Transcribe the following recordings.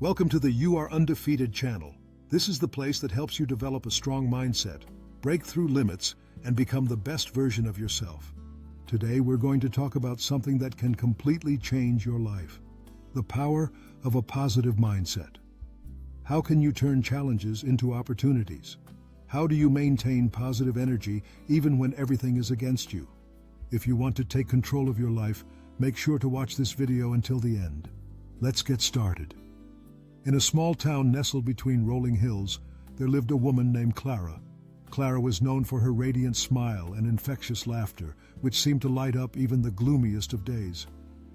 Welcome to the You Are Undefeated channel. This is the place that helps you develop a strong mindset, break through limits, and become the best version of yourself. Today we're going to talk about something that can completely change your life: the power of a positive mindset. How can you turn challenges into opportunities? How do you maintain positive energy even when everything is against you? If you want to take control of your life, make sure to watch this video until the end. Let's get started. In a small town nestled between rolling hills, there lived a woman named Clara. Clara was known for her radiant smile and infectious laughter, which seemed to light up even the gloomiest of days.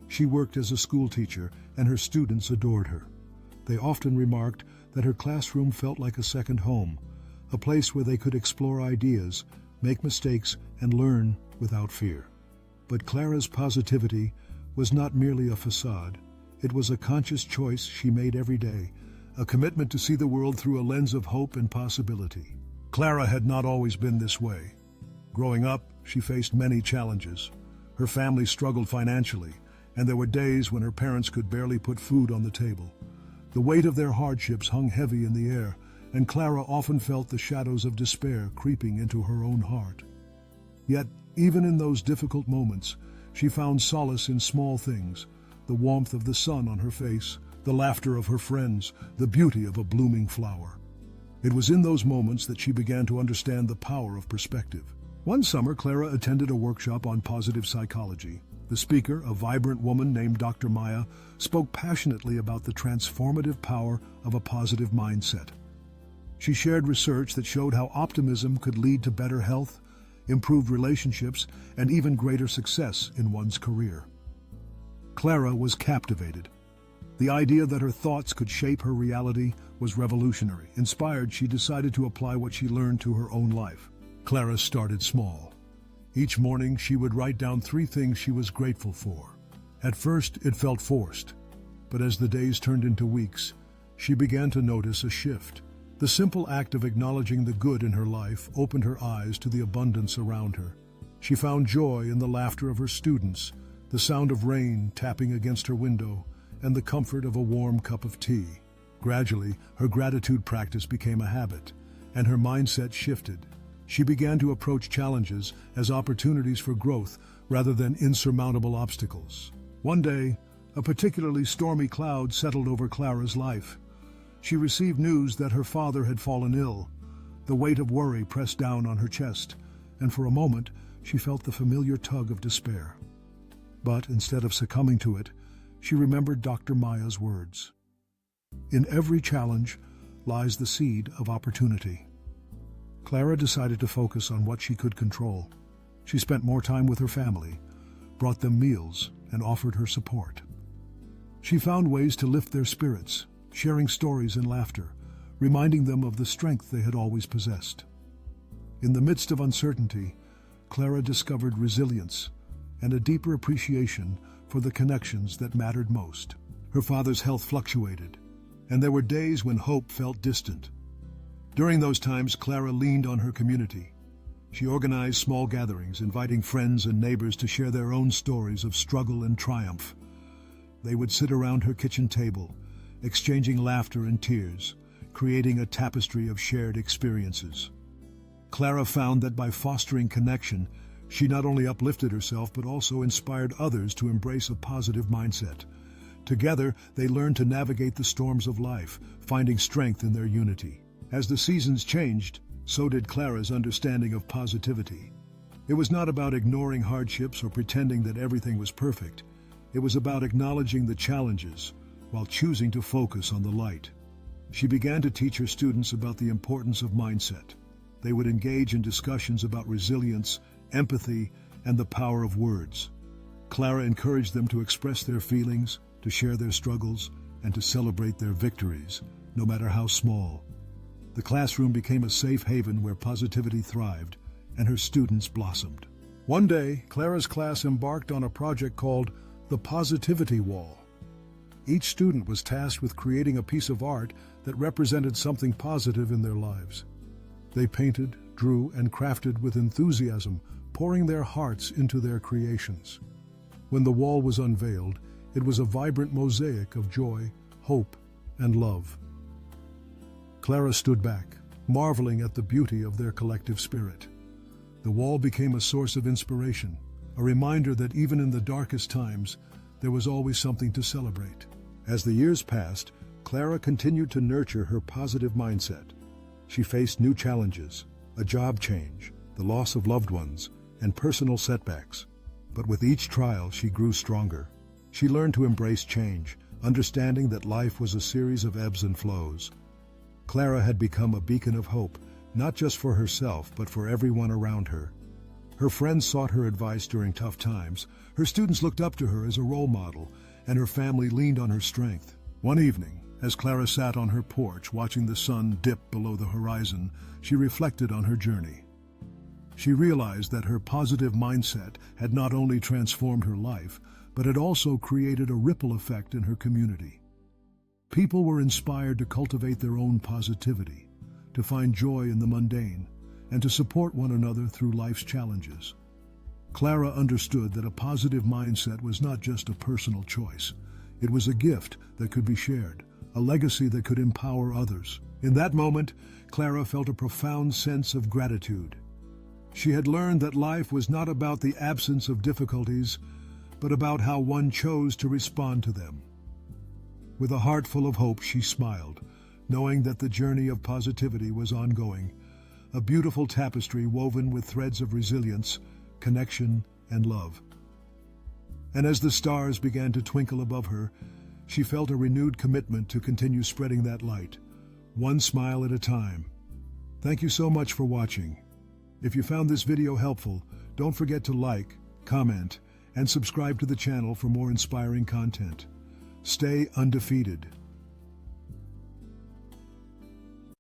She worked as a school teacher, and her students adored her. They often remarked that her classroom felt like a second home, a place where they could explore ideas, make mistakes, and learn without fear. But Clara's positivity was not merely a facade. It was a conscious choice she made every day, a commitment to see the world through a lens of hope and possibility. Clara had not always been this way. Growing up, she faced many challenges. Her family struggled financially, and there were days when her parents could barely put food on the table. The weight of their hardships hung heavy in the air, and Clara often felt the shadows of despair creeping into her own heart. Yet, even in those difficult moments, she found solace in small things: the warmth of the sun on her face, the laughter of her friends, the beauty of a blooming flower. It was in those moments that she began to understand the power of perspective. One summer, Clara attended a workshop on positive psychology. The speaker, a vibrant woman named Dr. Maya, spoke passionately about the transformative power of a positive mindset. She shared research that showed how optimism could lead to better health, improved relationships, and even greater success in one's career. Clara was captivated. The idea that her thoughts could shape her reality was revolutionary. Inspired, she decided to apply what she learned to her own life. Clara started small. Each morning, she would write down 3 things she was grateful for. At first, it felt forced, but as the days turned into weeks, she began to notice a shift. The simple act of acknowledging the good in her life opened her eyes to the abundance around her. She found joy in the laughter of her students, the sound of rain tapping against her window, and the comfort of a warm cup of tea. Gradually, her gratitude practice became a habit, and her mindset shifted. She began to approach challenges as opportunities for growth rather than insurmountable obstacles. One day, a particularly stormy cloud settled over Clara's life. She received news that her father had fallen ill. The weight of worry pressed down on her chest, and for a moment, she felt the familiar tug of despair. But instead of succumbing to it, she remembered Dr. Maya's words. In every challenge lies the seed of opportunity. Clara decided to focus on what she could control. She spent more time with her family, brought them meals, and offered her support. She found ways to lift their spirits, sharing stories and laughter, reminding them of the strength they had always possessed. In the midst of uncertainty, Clara discovered resilience and a deeper appreciation for the connections that mattered most. Her father's health fluctuated, and there were days when hope felt distant. During those times, Clara leaned on her community. She organized small gatherings, inviting friends and neighbors to share their own stories of struggle and triumph. They would sit around her kitchen table, exchanging laughter and tears, creating a tapestry of shared experiences. Clara found that by fostering connection, she not only uplifted herself but also inspired others to embrace a positive mindset. Together, they learned to navigate the storms of life, finding strength in their unity. As the seasons changed, so did Clara's understanding of positivity. It was not about ignoring hardships or pretending that everything was perfect. It was about acknowledging the challenges while choosing to focus on the light. She began to teach her students about the importance of mindset. They would engage in discussions about resilience, empathy, and the power of words. Clara encouraged them to express their feelings, to share their struggles, and to celebrate their victories, no matter how small. The classroom became a safe haven where positivity thrived, and her students blossomed. One day, Clara's class embarked on a project called the Positivity Wall. Each student was tasked with creating a piece of art that represented something positive in their lives. They painted, drew, and crafted with enthusiasm, pouring their hearts into their creations. When the wall was unveiled, it was a vibrant mosaic of joy, hope, and love. Clara stood back, marveling at the beauty of their collective spirit. The wall became a source of inspiration, a reminder that even in the darkest times, there was always something to celebrate. As the years passed, Clara continued to nurture her positive mindset. She faced new challenges, a job change, the loss of loved ones, and personal setbacks. But with each trial, she grew stronger. She learned to embrace change, understanding that life was a series of ebbs and flows. Clara had become a beacon of hope, not just for herself, but for everyone around her. Her friends sought her advice during tough times, her students looked up to her as a role model, and her family leaned on her strength. One evening, as Clara sat on her porch watching the sun dip below the horizon, she reflected on her journey. She realized that her positive mindset had not only transformed her life, but had also created a ripple effect in her community. People were inspired to cultivate their own positivity, to find joy in the mundane, and to support one another through life's challenges. Clara understood that a positive mindset was not just a personal choice. It was a gift that could be shared, a legacy that could empower others. In that moment, Clara felt a profound sense of gratitude. She had learned that life was not about the absence of difficulties, but about how one chose to respond to them. With a heart full of hope, she smiled, knowing that the journey of positivity was ongoing, a beautiful tapestry woven with threads of resilience, connection, and love. And as the stars began to twinkle above her, she felt a renewed commitment to continue spreading that light, one smile at a time. Thank you so much for watching. If you found this video helpful, don't forget to like, comment, and subscribe to the channel for more inspiring content. Stay undefeated.